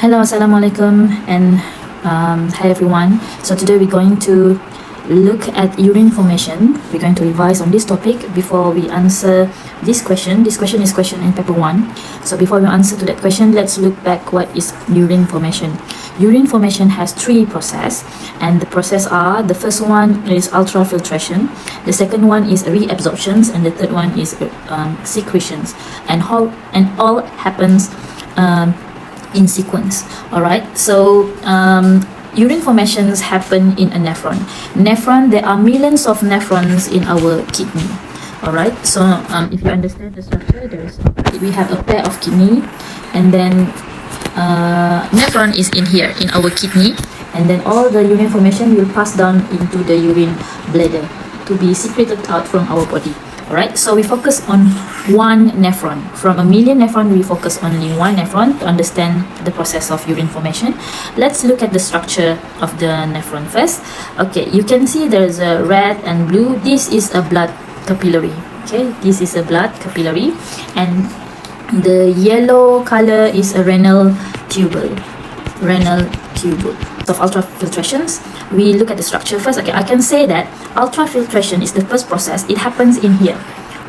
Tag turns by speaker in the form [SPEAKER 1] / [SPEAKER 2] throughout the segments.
[SPEAKER 1] Hello, Assalamualaikum, and hi everyone. So today we're going to look at urine formation. We're going to revise on this topic before we answer this question. This question is question in paper 1. So before we answer to that question, let's look back what is urine formation. Urine formation has 3 processes, and the process are: the first one is ultrafiltration, the second one is reabsorptions, and the third one is secretions. And all happens in sequence. Alright, so urine formations happen in a nephron. There are millions of nephrons in our kidney. Alright, so if you understand the structure, we have a pair of kidney, and then nephron is in here in our kidney, and then all the urine formation will pass down into the urine bladder to be secreted out from our body. Alright, so we focus on one nephron. From a million nephron, we focus only one nephron to understand the process of urine formation. Let's look at the structure of the nephron first. Okay, you can see there's a red and blue. This is a blood capillary. Okay, this is a blood capillary, and the yellow color is a renal tubule. Of ultrafiltrations, we look at the structure first. Okay, I can say that ultrafiltration is the first process. It happens in here.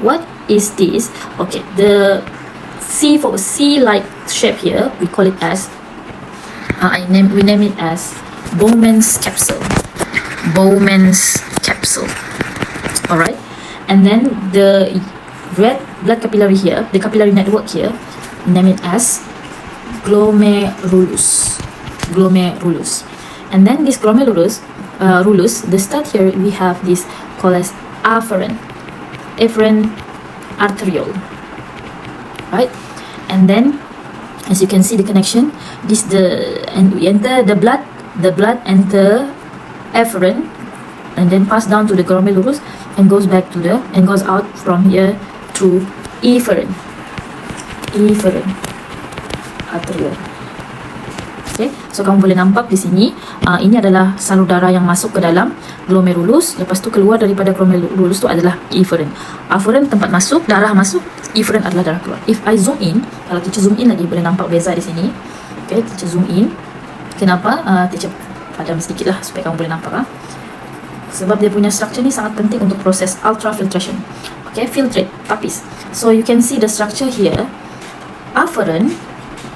[SPEAKER 1] What is this? Okay, the C-like shape here, we call it as we name it as Bowman's capsule. Alright, and then the red blood capillary here, the capillary network here, name it as glomerulus. And then this glomerulus, the start here we have this called as afferent arteriole, right? And then as you can see the connection, we enter the blood enter afferent and then pass down to the glomerulus and goes out from here to efferent arteriole. Okay, so kamu boleh nampak di sini, ini adalah salur darah yang masuk ke dalam glomerulus. Lepas tu keluar daripada glomerulus tu adalah efferent. Afferent tempat masuk, darah masuk. Efferent adalah darah keluar. If I zoom in, kalau teacher zoom in lagi boleh nampak beza di sini. Okay, teacher zoom in. Kenapa? Teacher padam sedikit lah supaya kamu boleh nampak. Sebab dia punya structure ni sangat penting untuk proses ultrafiltration. Okay, filtrate, tapis. So you can see the structure here. Afferent,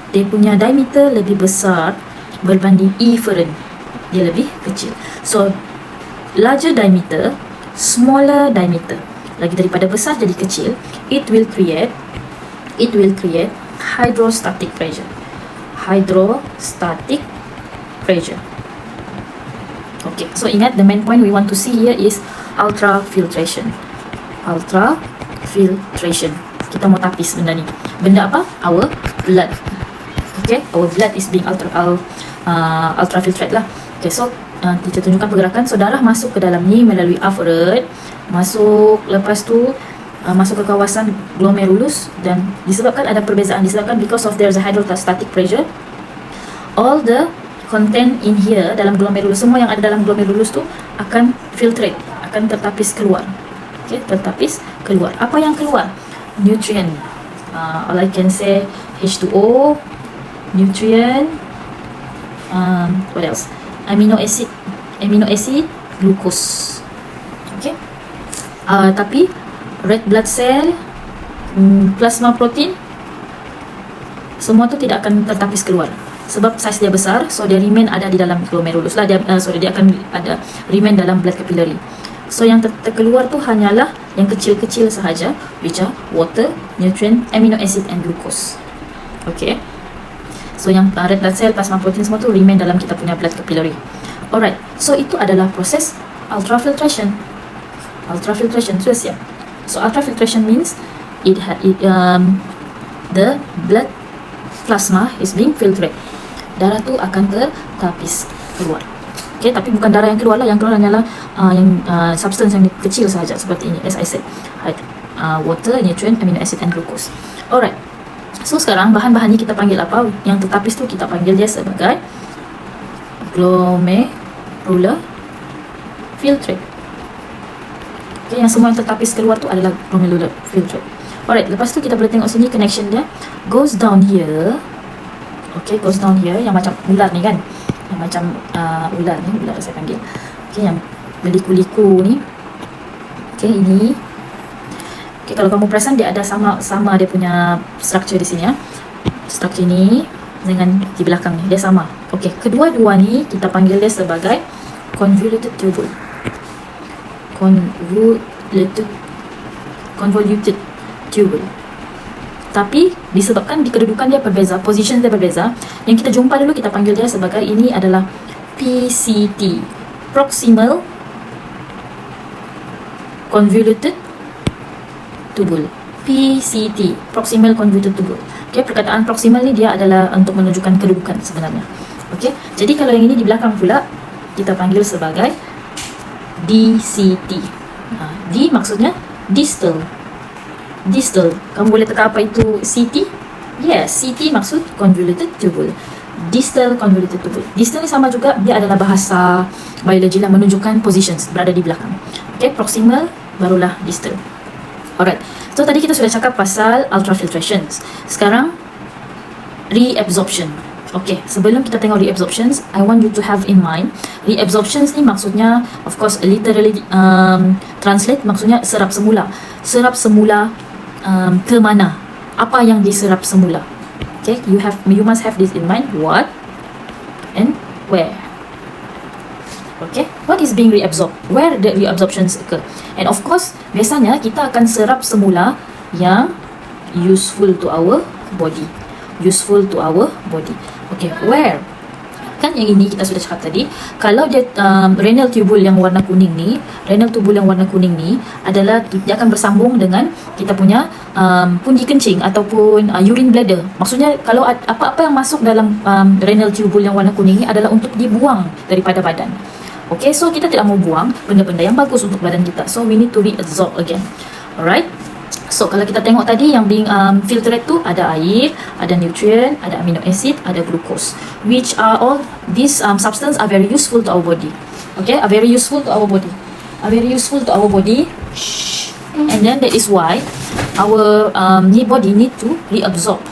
[SPEAKER 1] dia punya diameter lebih besar berbanding efferent, dia lebih kecil. So larger diameter, smaller diameter, lagi daripada besar jadi kecil, it will create hydrostatic pressure. Okay, so ingat, the main point we want to see here is ultrafiltration. Kita mau tapis benda ni. Benda apa? Our blood. Okay, our blood is being ultrafiltrate lah. Okay, so teacher tunjukkan pergerakan. So darah masuk ke dalam ni melalui afferent, lepas tu masuk ke kawasan glomerulus, dan disebabkan ada perbezaan, because of there's a hydrostatic pressure, all the content in here dalam glomerulus, semua yang ada dalam glomerulus tu akan filtrate, akan tertapis keluar. Okay, tertapis keluar. Apa yang keluar? Nutrient. All I can say H2O, nutrient, what else? Amino acid, glucose. Okay. Tapi red blood cell, plasma protein, semua tu tidak akan tertapis keluar sebab size dia besar, so dia remain ada di dalam glomerulus lah. Dia akan ada remain dalam blood capillary. So yang terkeluar tu hanyalah yang kecil-kecil sahaja, which are water, nutrient, amino acid and glucose. Okay. So yang red blood cell, plasma protein, semua tu remain dalam kita punya blood capillary. Alright, so itu adalah proses ultrafiltration. Sudah siap. So ultrafiltration means the blood plasma is being filtered. Darah tu akan tertapis keluar. Okay, tapi bukan darah yang keluar lah. Yang keluar hanyalah substance yang kecil sahaja seperti ini, as I said, water, nutrient, amino acid and glucose. Alright. So sekarang bahan-bahan ni kita panggil apa? Yang tertapis tu kita panggil dia sebagai glomerular filtrate. Okay, yang semua yang tertapis keluar tu adalah glomerular filtrate. Alright, lepas tu kita boleh tengok sini connection dia goes down here Okay, goes down here, yang macam ular ni kan, yang macam ular ni, ular saya panggil. Okay, yang berliku-liku ni. Okay, ini. Okay, kalau kamu perasan dia ada sama dia punya structure di sini ya. Structure ni dengan di belakang ni dia sama. Okay, kedua-dua ni kita panggil dia sebagai convoluted tubule. Convoluted tubule. Tapi disebabkan di kedudukan dia berbeza, position dia berbeza, yang kita jumpa dulu kita panggil dia sebagai ini adalah PCT, proximal convoluted tubule. PCT, proximal convoluted tubule. Okay, perkataan proximal ni dia adalah untuk menunjukkan kedudukan sebenarnya. Okay, jadi kalau yang ini di belakang pula kita panggil sebagai DCT. D maksudnya distal. Distal. Kamu boleh teka apa itu CT? Yes, CT maksud convoluted tubule. Distal convoluted tubule. Distal ni sama juga, dia adalah bahasa biologi yang menunjukkan positions, berada di belakang. Okay, proximal barulah distal. Alright. So tadi kita sudah cakap pasal ultrafiltrations. Sekarang reabsorption. Okay, sebelum kita tengok reabsorptions, I want you to have in mind, reabsorptions ni maksudnya, of course, literally translate, maksudnya serap semula. Serap semula ke mana? Apa yang diserap semula? Okay, you must have this in mind. What and where? Okay, what is being reabsorbed? Where the reabsorptions occur? And of course, biasanya kita akan serap semula yang useful to our body. Useful to our body. Okay, where? Kan yang ini kita sudah cakap tadi, kalau dia renal tubule yang warna kuning ni, renal tubule yang warna kuning ni adalah dia akan bersambung dengan kita punya pundi kencing ataupun urine bladder. Maksudnya kalau apa-apa yang masuk dalam renal tubule yang warna kuning ni adalah untuk dibuang daripada badan. Okay, so kita tidak mau buang benda-benda yang bagus untuk badan kita. So we need to reabsorb again. Alright. So kalau kita tengok tadi yang being filtered tu ada air, ada nutrient, ada amino acid, ada glucose, which are all these substance are very useful to our body. Okay, are very useful to our body. Are very useful to our body. And then that is why our body need to reabsorb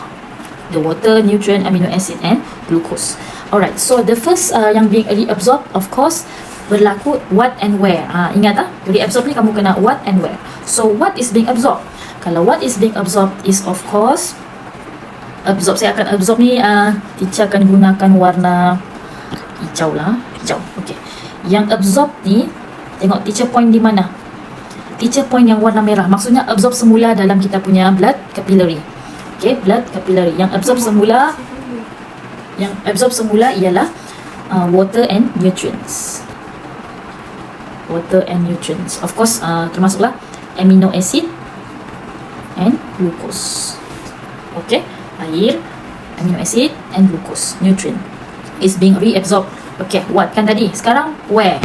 [SPEAKER 1] the water, nutrient, amino acid and glucose. Alright, so the first yang being reabsorbed, of course, berlaku what and where. Ingat reabsorb ni kamu kena what and where. So what is being absorbed? Kalau what is being absorbed is of course absorb, saya akan absorb ni teacher akan gunakan warna hijau lah, hijau. Okay, yang absorb ni tengok teacher point di mana? Teacher point yang warna merah, maksudnya absorb semula dalam kita punya blood capillary. Okay, blood capillary yang absorb semula, yang absorb semula ialah water and nutrients. Water and nutrients, of course, termasuklah amino acid and glucose. Okay, air, amino acid and glucose, nutrient is being reabsorbed. Okay, what kan tadi? Sekarang where?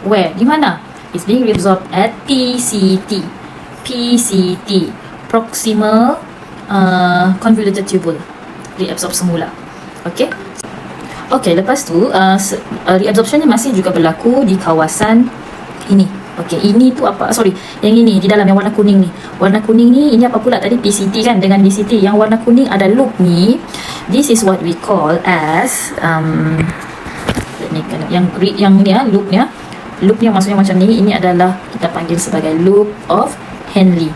[SPEAKER 1] Where? Di mana? It's being reabsorbed at PCT. PCT, proximal convoluted tubule. Reabsorb semula. Okay. Okay, lepas tu reabsorption ni masih juga berlaku di kawasan ini. Okay, ini tu apa? Sorry, yang ini di dalam yang warna kuning ni. Warna kuning ni ini apa pula tadi? PCT kan dengan DCT. Yang warna kuning ada loop ni. This is what we call as yang ni loopnya. Loopnya maksudnya macam ni. Ini adalah kita panggil sebagai loop of Henle.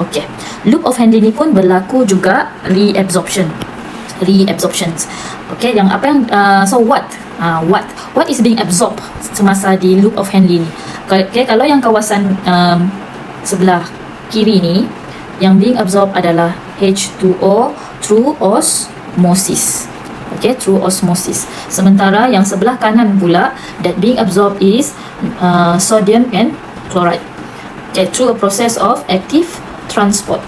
[SPEAKER 1] Okay, loop of Henle ni pun berlaku juga reabsorptions. Okay, yang apa yang so what is being absorbed semasa di loop of Henle ni? Okay, kalau yang kawasan sebelah kiri ni, yang being absorbed adalah H2O through osmosis. Okay, through osmosis. Sementara yang sebelah kanan pula, that being absorbed is sodium and chloride. Okay, through a process of active transport.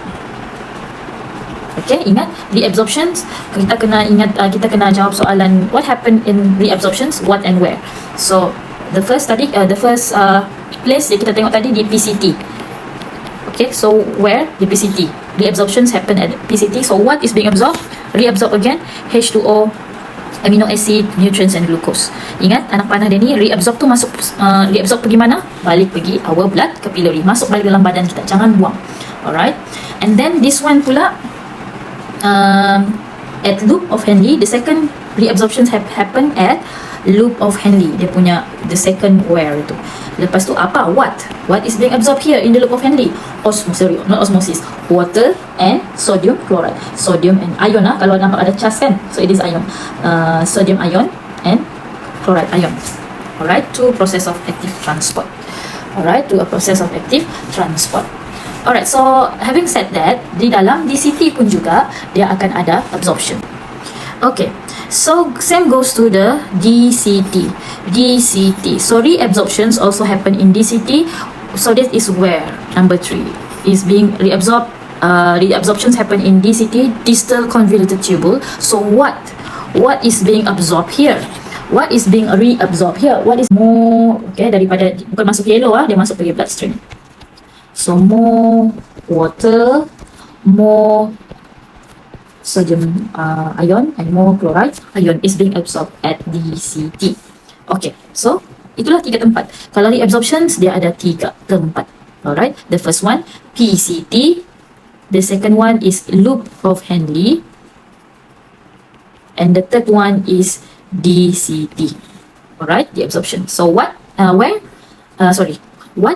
[SPEAKER 1] Okay, ingat reabsorptions, kita kena ingat, kita kena jawab soalan what happened in reabsorptions, what and where. So the first place yang kita tengok tadi di PCT. Okay, so where? Di PCT. Reabsorptions happen at PCT. So what is being absorbed? Reabsorb again, H2O, amino acid, nutrients and glucose. Ingat anak panah dia ni, reabsorb tu masuk, reabsorb pergi mana? Balik pergi our blood capillary, masuk balik dalam badan kita, jangan buang. Alright, and then this one pula at loop of Henle. The second reabsorptions happen at loop of Henle. Dia punya the second where itu. Lepas tu apa? What is being absorbed here in the loop of Henle? Not osmosis. Water and sodium chloride. Sodium and ion lah. Kalau nampak ada cas kan. So it is ion. Sodium ion and chloride ion. Alright, to process of active transport. Alright, to a process of active transport. Alright, so having said that, di dalam DCT pun juga dia akan ada absorption. Okay, so same goes to the DCT. So reabsorptions also happen in DCT. So this is where number 3 is being reabsorbed. Reabsorptions happen in DCT, distal convoluted tubule. So what is being absorbed here? What is being reabsorbed here? What is more, okay, daripada, bukan masuk yellow dia masuk pergi bloodstream. So more water, more sodium ion and more chloride ion is being absorbed at DCT. Okay, so itulah 3 tempat. Kalau reabsorptions dia ada 3 tempat. Alright, the first one PCT, the second one is loop of Henle, and the third one is DCT. Alright, the absorption. So what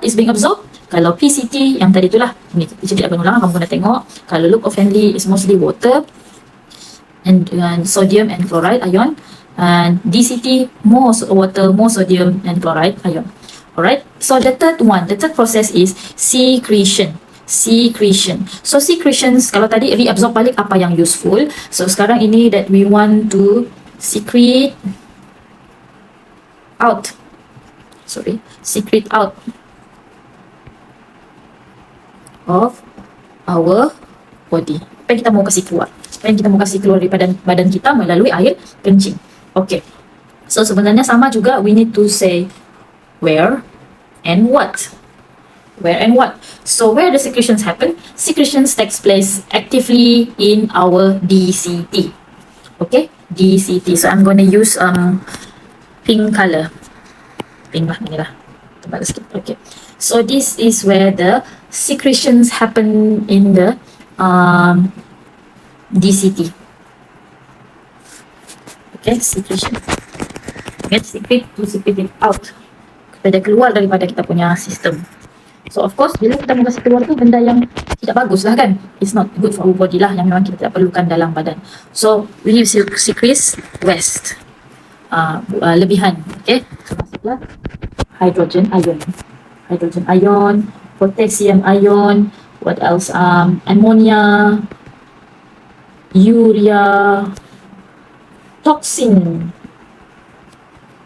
[SPEAKER 1] is being absorbed? Kalau PCT yang tadi itulah, ni teacher tidak akan ulang, kamu kena tengok. Kalau loop of Henle is mostly water and sodium and chloride ion, and DCT more water, more sodium and chloride ion. Alright, so the third process is secretion. So secretions, kalau tadi reabsorb balik apa yang useful, so sekarang ini that we want to secrete out of our body. Apa yang kita mau kasih keluar? Apa yang kita mau kasih keluar daripada badan kita melalui air kencing. Okay, so sebenarnya sama juga, we need to say where and what. So where the secretions happen? Secretions takes place actively in our DCT. Okay, DCT. So I'm going to use pink color. Pink lah, inilah. Tebal sikit. Okay. So this is where the secretions happen in the DCT. Okay, secretion. Get secret to secrete it out. Kita keluar daripada kita punya sistem. So of course, bila kita mau kasih keluar tu benda yang tidak bagus lah kan. It's not good for our body lah, yang memang kita tidak perlukan dalam badan. So we will secrete waste. Lebihan. Okay, so masuklah hydrogen ion, potassium ion, what else? Ammonia, urea, toxin,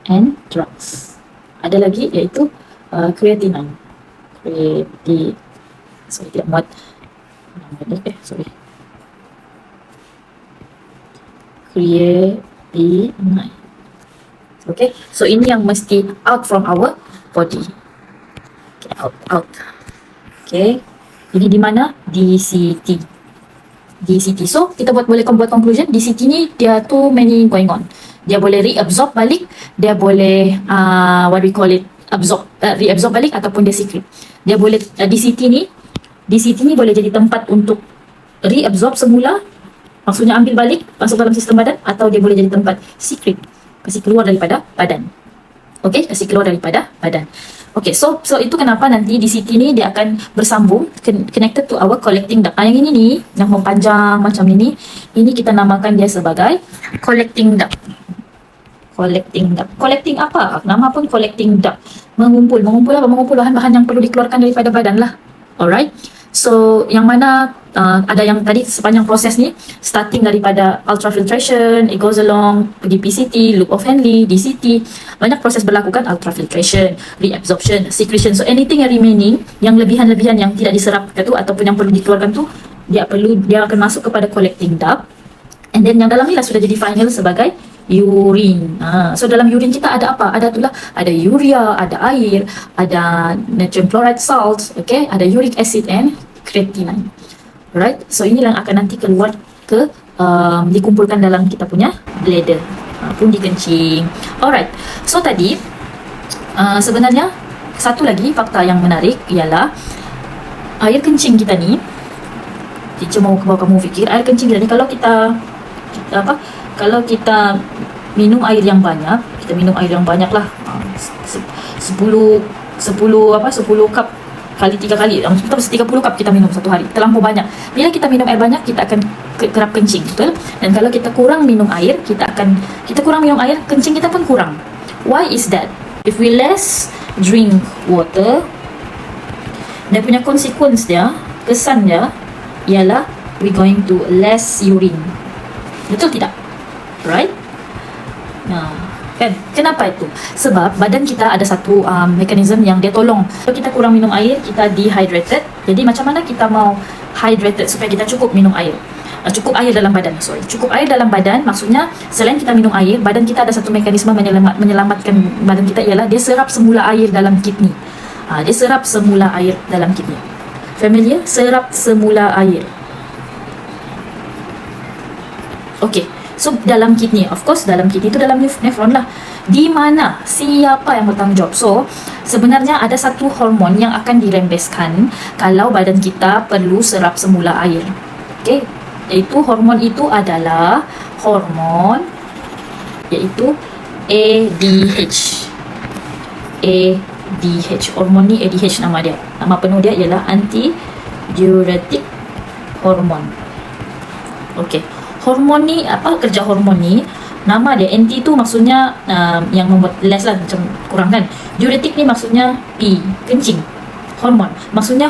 [SPEAKER 1] and drugs. Ada lagi iaitu creatinine. Tidak muat. Creatinine. Okay, so ini yang mesti out from our body. Okay, out. Okay, ini di mana? DCT. So kita boleh buat conclusion. DCT ni dia tu many going on. Dia boleh reabsorb balik, dia boleh what we call it, reabsorb balik ataupun dia secrete. Dia boleh DCT ni boleh jadi tempat untuk reabsorb semula, maksudnya ambil balik masuk dalam sistem badan, atau dia boleh jadi tempat secrete, kasih keluar daripada badan. Okay, kasih keluar daripada badan. Okay, so itu kenapa nanti DCT ni dia akan bersambung, connected to our collecting duct. Yang ini ni, yang memanjang macam ini kita namakan dia sebagai collecting duct. Collecting apa? Nama pun collecting duct. Mengumpul apa? Mengumpul bahan-bahan yang perlu dikeluarkan daripada badan lah. Alright. So yang mana ada yang tadi sepanjang proses ni, starting daripada ultrafiltration, it goes along pergi PCT, loop of Henle, DCT, banyak proses berlaku kan, ultrafiltration, reabsorption, secretion. So anything yang remaining, yang lebihan-lebihan yang tidak diserap tu ataupun yang perlu dikeluarkan tu, dia akan masuk kepada collecting duct. And then yang dalam ni lah sudah jadi final sebagai urine. So dalam urine kita ada apa? Ada urea, ada air, ada natrium chloride salts, okay? Ada uric acid and creatinine. Alright, so inilah yang akan nanti keluar ke dikumpulkan dalam kita punya bladder, pun dikencing. Alright, so tadi sebenarnya satu lagi fakta yang menarik ialah air kencing kita ni, teacher mau bawa kamu fikir, air kencing kita ni kalau kita kalau kita minum air yang banyak, kita minum air yang banyak lah, 10 cup kali 3 kali, kita mesti 30 cup kita minum satu hari, terlampau banyak. Bila kita minum air banyak, kita akan kerap kencing, betul? Dan kalau kita kurang minum air, kita kurang minum air, kencing kita pun kurang. Why is that? If we less drink water, dia punya consequence dia, kesan dia ialah we going to less urine. Betul tidak? Right? Nah, kan? Kenapa itu? Sebab badan kita ada satu mekanisme yang dia tolong. Kalau kita kurang minum air, kita dehydrated. Jadi macam mana kita mau hydrated supaya kita cukup minum air? Cukup air dalam badan, cukup air dalam badan maksudnya selain kita minum air, badan kita ada satu mekanisme menyelamatkan badan kita, ialah dia serap semula air dalam kidney. Dia serap semula air dalam kidney. Familiar? Serap semula air. Okay, so dalam kidney, of course dalam kidney itu dalam nefron lah. Di mana? Siapa yang bertanggungjawab? So sebenarnya ada satu hormon yang akan dirembeskan kalau badan kita perlu serap semula air. Okay, iaitu hormon itu adalah hormon iaitu ADH. ADH, hormon ni ADH nama dia. Nama penuh dia ialah antidiuretic hormon. Okey, hormon ni, apa kerja hormon ni? Nama dia anti tu maksudnya yang membuat less lah, macam kurang kan. Diuretic ni maksudnya pee, kencing. Hormon maksudnya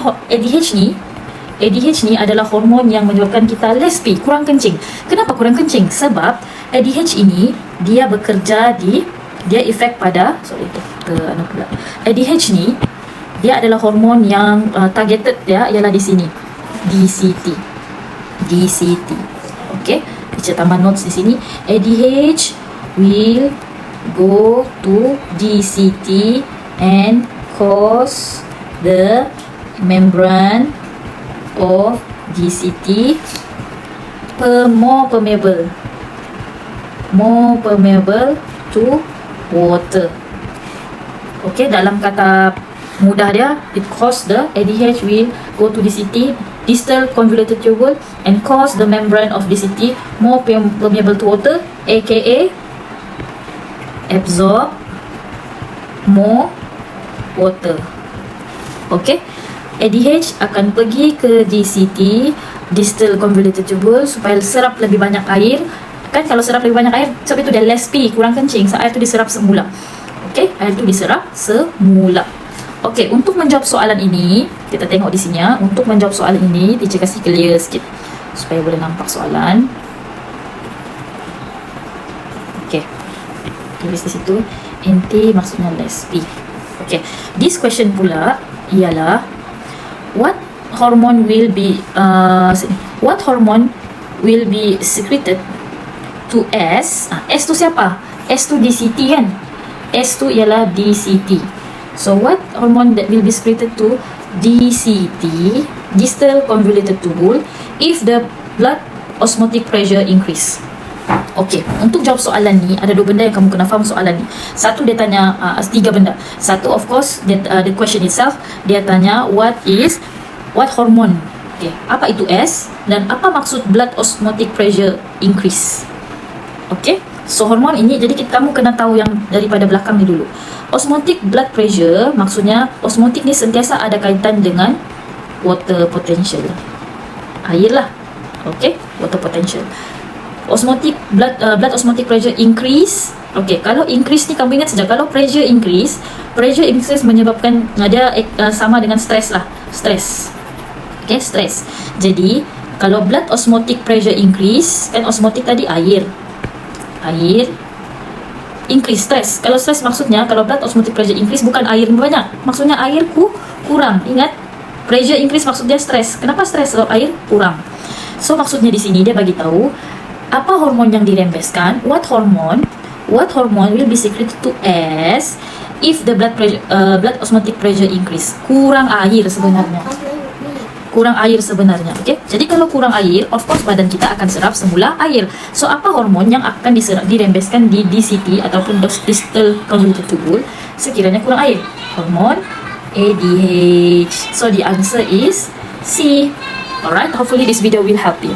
[SPEAKER 1] ADH ni adalah hormon yang menyebabkan kita less pee, kurang kencing. Kenapa kurang kencing? Sebab ADH ini dia bekerja dia efek pada ADH ni dia adalah hormon yang targeted dia ialah di sini, DCT. Okey, kita tambah notes di sini. ADH will go to DCT and cause the membrane of DCT more permeable to water. Okay, dalam kata mudah dia, it cause the ADH will go to DCT, distal convoluted tubule, and cause the membrane of DCT more permeable to water, aka absorb more water. Okay, ADH akan pergi ke DCT, distal convoluted tubule, supaya serap lebih banyak air. Kan kalau serap lebih banyak air, sebab itu dia less pee, kurang kencing. So air itu diserap semula. Okey, air itu diserap semula. Okey, untuk menjawab soalan ini, kita tengok di sini ya. Untuk menjawab soalan ini, teacher kasih clear sikit supaya boleh nampak soalan. Okey, tulis di situ NT maksudnya less pee. Okey, this question pula ialah what hormone will be secreted to S. S tu siapa? S tu DCT kan? S tu ialah DCT. So what hormone that will be secreted to DCT, distal convoluted tubule, if the blood osmotic pressure increase? Okey, untuk jawab soalan ni ada dua benda yang kamu kena faham soalan ni. Satu, dia tanya tiga benda. Satu, of course, the question itself, dia tanya what hormone. Okey, apa itu S dan apa maksud blood osmotic pressure increase? Okey, so hormon ini, jadi kamu kena tahu yang daripada belakang ni dulu. Osmotic blood pressure maksudnya osmotic ni sentiasa ada kaitan dengan water potential, air lah. Okey, water potential. Osmotic blood osmotic pressure increase. Okey, kalau increase ni kamu ingat saja, kalau pressure increase menyebabkan dia sama dengan stress lah, stress. Okey, stress. Jadi kalau blood osmotic pressure increase, kan osmotic tadi air increase, stress. Kalau stress maksudnya, kalau blood osmotic pressure increase bukan air banyak, maksudnya air kurang. Ingat, pressure increase maksudnya stress. Kenapa stress? Kalau air kurang. So maksudnya di sini dia bagi tahu apa hormon yang dirembeskan, what hormone will be secreted to S if the blood osmotic pressure increase. Kurang air sebenarnya. Okey. Jadi kalau kurang air, of course badan kita akan serap semula air. So apa hormon yang akan dirembeskan di DCT ataupun distal convoluted tubule sekiranya kurang air? Hormon ADH. So the answer is C. Alright, hopefully this video will help you.